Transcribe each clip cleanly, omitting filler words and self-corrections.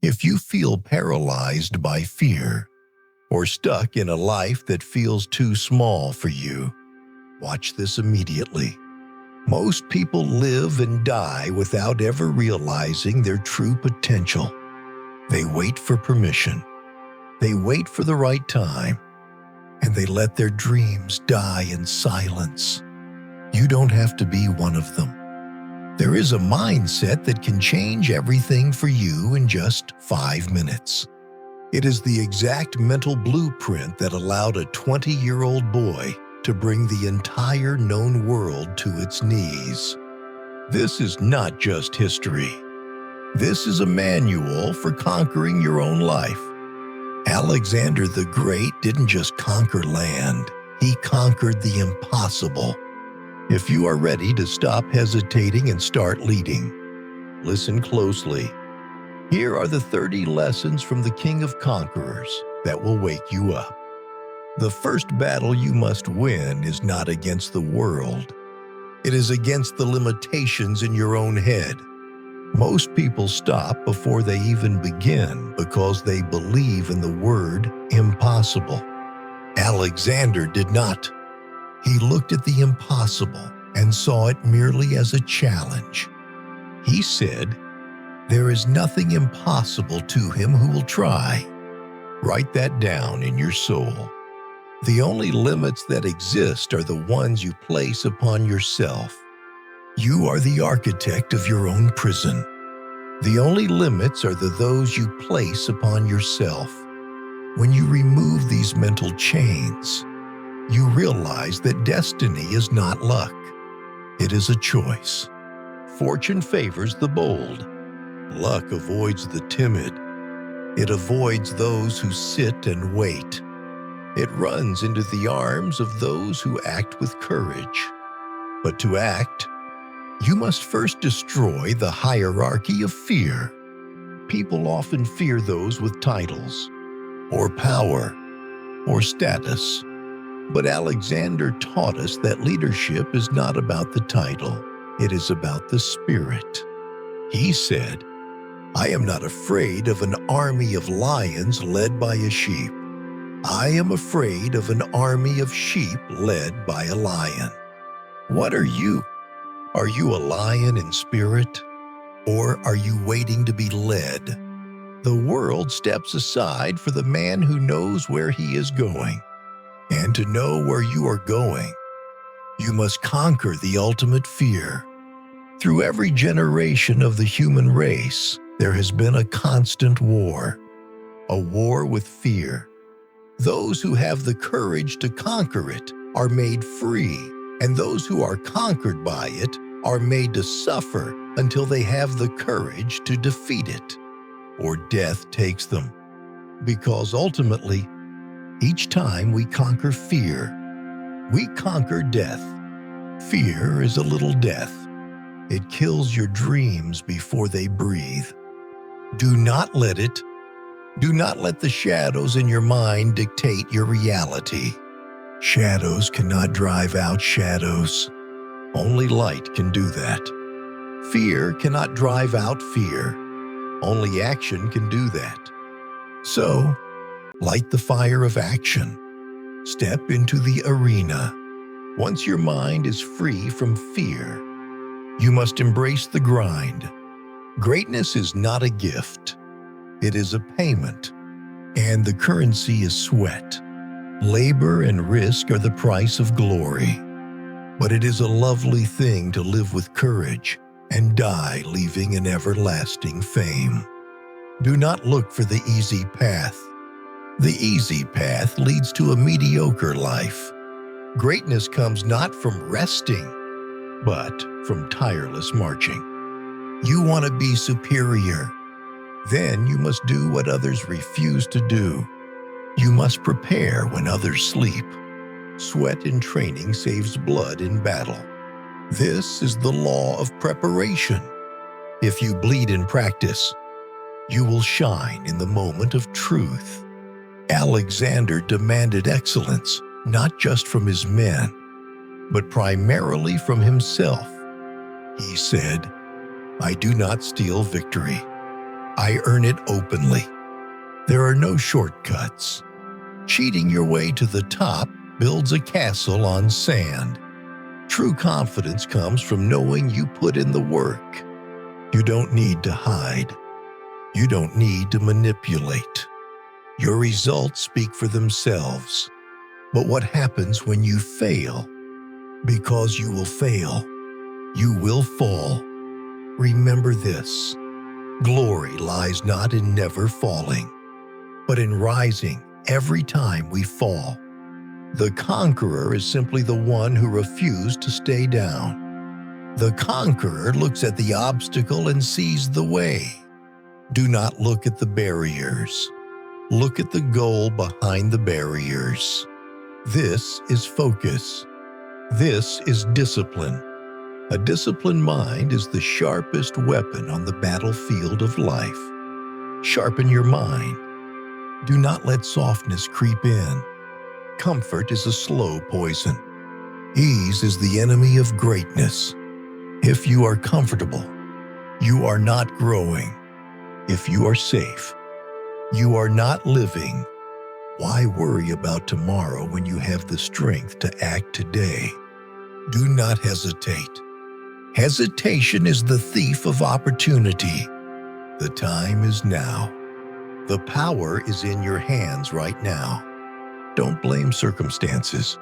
If you feel paralyzed by fear or stuck in a life that feels too small for you, watch this immediately. Most people live and die without ever realizing their true potential. They wait for permission. They wait for the right time. And they let their dreams die in silence. You don't have to be one of them. There is a mindset that can change everything for you in just 5 minutes. It is the exact mental blueprint that allowed a 20-year-old boy to bring the entire known world to its knees. This is not just history. This is a manual for conquering your own life. Alexander the Great didn't just conquer land, he conquered the impossible. If you are ready to stop hesitating and start leading, listen closely. Here are the 30 lessons from the King of Conquerors that will wake you up. The first battle you must win is not against the world. It is against the limitations in your own head. Most people stop before they even begin because they believe in the word impossible. Alexander did not. He looked at the impossible and saw it merely as a challenge. He said, "There is nothing impossible to him who will try." Write that down in your soul. The only limits that exist are the ones you place upon yourself. You are the architect of your own prison. The only limits are those you place upon yourself. When you remove these mental chains, you realize that destiny is not luck. It is a choice. Fortune favors the bold. Luck avoids the timid. It avoids those who sit and wait. It runs into the arms of those who act with courage. But to act, you must first destroy the hierarchy of fear. People often fear those with titles, or power, or status. But Alexander taught us that leadership is not about the title, it is about the spirit. He said, "I am not afraid of an army of lions led by a sheep. I am afraid of an army of sheep led by a lion." What are you? Are you a lion in spirit? Or are you waiting to be led? The world steps aside for the man who knows where he is going. And to know where you are going, you must conquer the ultimate fear. Through every generation of the human race, there has been a constant war. A war with fear. Those who have the courage to conquer it are made free, and those who are conquered by it are made to suffer until they have the courage to defeat it, or death takes them. Because ultimately, each time we conquer fear, we conquer death. Fear is a little death. It kills your dreams before they breathe. Do not let the shadows in your mind dictate your reality. Shadows cannot drive out shadows. Only light can do that. Fear cannot drive out fear. Only action can do that. So, light the fire of action. Step into the arena. Once your mind is free from fear, you must embrace the grind. Greatness is not a gift. It is a payment, and the currency is sweat. Labor and risk are the price of glory. But it is a lovely thing to live with courage and die leaving an everlasting fame. Do not look for the easy path. The easy path leads to a mediocre life. Greatness comes not from resting, but from tireless marching. You want to be superior. Then you must do what others refuse to do. You must prepare when others sleep. Sweat in training saves blood in battle. This is the law of preparation. If you bleed in practice, you will shine in the moment of truth. Alexander demanded excellence, not just from his men, but primarily from himself. He said, "I do not steal victory. I earn it openly. There are no shortcuts. Cheating your way to the top builds a castle on sand. True confidence comes from knowing you put in the work. You don't need to hide. You don't need to manipulate. Your results speak for themselves. But what happens when you fail? Because you will fail, you will fall. Remember this: glory lies not in never falling, but in rising every time we fall. The conqueror is simply the one who refused to stay down. The conqueror looks at the obstacle and sees the way. Do not look at the barriers. Look at the goal behind the barriers. This is focus. This is discipline. A disciplined mind is the sharpest weapon on the battlefield of life. Sharpen your mind. Do not let softness creep in. Comfort is a slow poison. Ease is the enemy of greatness. If you are comfortable, you are not growing. If you are safe, you are not living. Why worry about tomorrow when you have the strength to act today? Do not hesitate. Hesitation is the thief of opportunity. The time is now. The power is in your hands right now. Don't blame circumstances.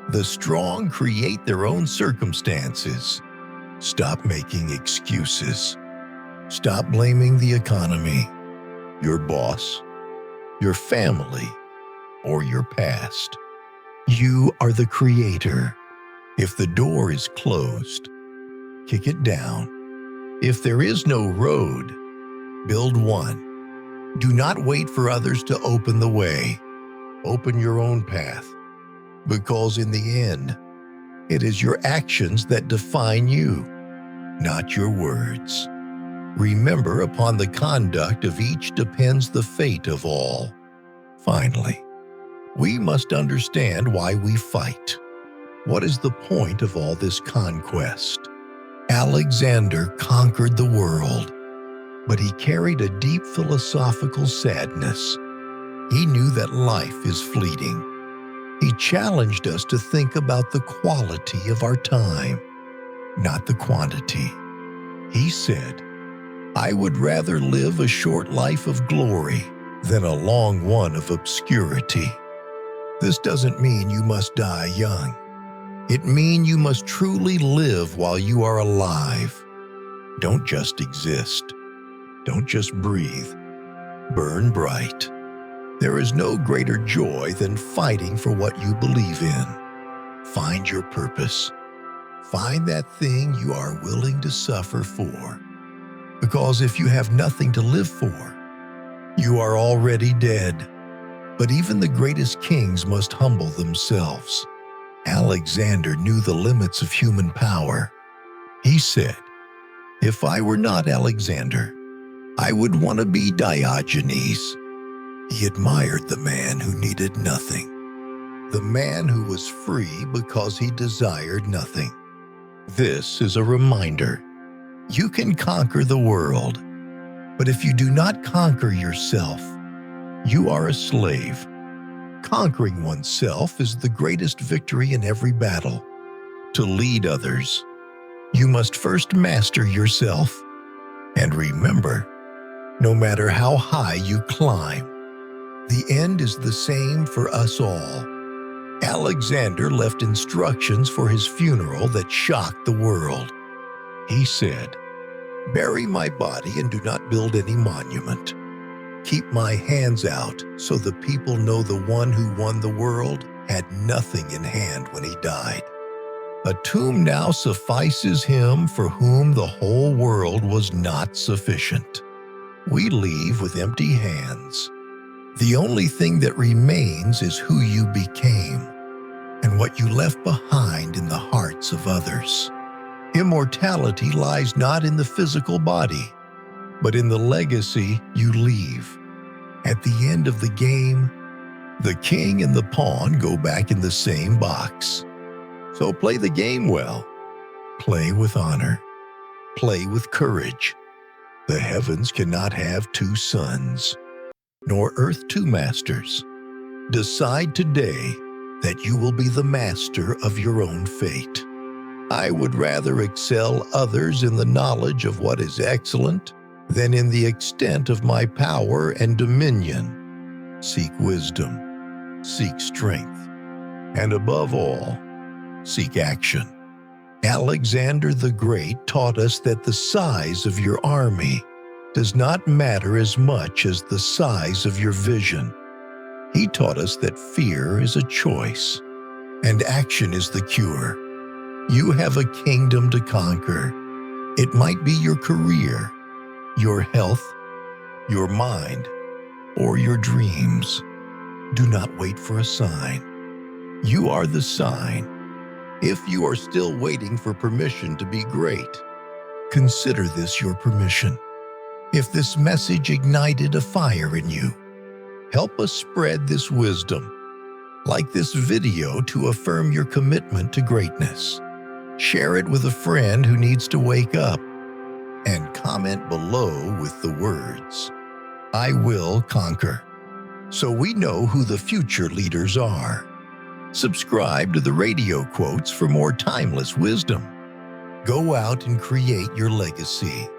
The strong create their own circumstances. Stop making excuses. Stop blaming the economy, your boss, your family, or your past. You are the creator. If the door is closed, kick it down. If there is no road, build one. Do not wait for others to open the way. Open your own path, because in the end, it is your actions that define you, not your words. Remember, upon the conduct of each depends the fate of all. Finally, we must understand why we fight. What is the point of all this conquest? Alexander conquered the world, but he carried a deep philosophical sadness. He knew that life is fleeting. He challenged us to think about the quality of our time, not the quantity. He said, "I would rather live a short life of glory than a long one of obscurity." This doesn't mean you must die young. It means you must truly live while you are alive. Don't just exist. Don't just breathe. Burn bright. There is no greater joy than fighting for what you believe in. Find your purpose. Find that thing you are willing to suffer for. Because if you have nothing to live for, you are already dead. But even the greatest kings must humble themselves. Alexander knew the limits of human power. He said, "If I were not Alexander, I would want to be Diogenes." He admired the man who needed nothing, the man who was free because he desired nothing. This is a reminder. You can conquer the world, but if you do not conquer yourself, you are a slave. Conquering oneself is the greatest victory in every battle. To lead others, you must first master yourself. And remember, no matter how high you climb, the end is the same for us all. Alexander left instructions for his funeral that shocked the world. He said, "Bury my body and do not build any monument. Keep my hands out so the people know the one who won the world had nothing in hand when he died. A tomb now suffices him for whom the whole world was not sufficient." We leave with empty hands. The only thing that remains is who you became and what you left behind in the hearts of others. Immortality lies not in the physical body, but in the legacy you leave. At the end of the game, the king and the pawn go back in the same box. So play the game well. Play with honor. Play with courage. The heavens cannot have two sons, nor earth two masters. Decide today that you will be the master of your own fate. I would rather excel others in the knowledge of what is excellent than in the extent of my power and dominion. Seek wisdom, seek strength, and above all, seek action. Alexander the Great taught us that the size of your army does not matter as much as the size of your vision. He taught us that fear is a choice, and action is the cure. You have a kingdom to conquer. It might be your career, your health, your mind, or your dreams. Do not wait for a sign. You are the sign. If you are still waiting for permission to be great, consider this your permission. If this message ignited a fire in you, help us spread this wisdom. Like this video to affirm your commitment to greatness. Share it with a friend who needs to wake up. And comment below with the words, "I will conquer," so we know who the future leaders are. Subscribe to the Radio Quotes for more timeless wisdom. Go out and create your legacy.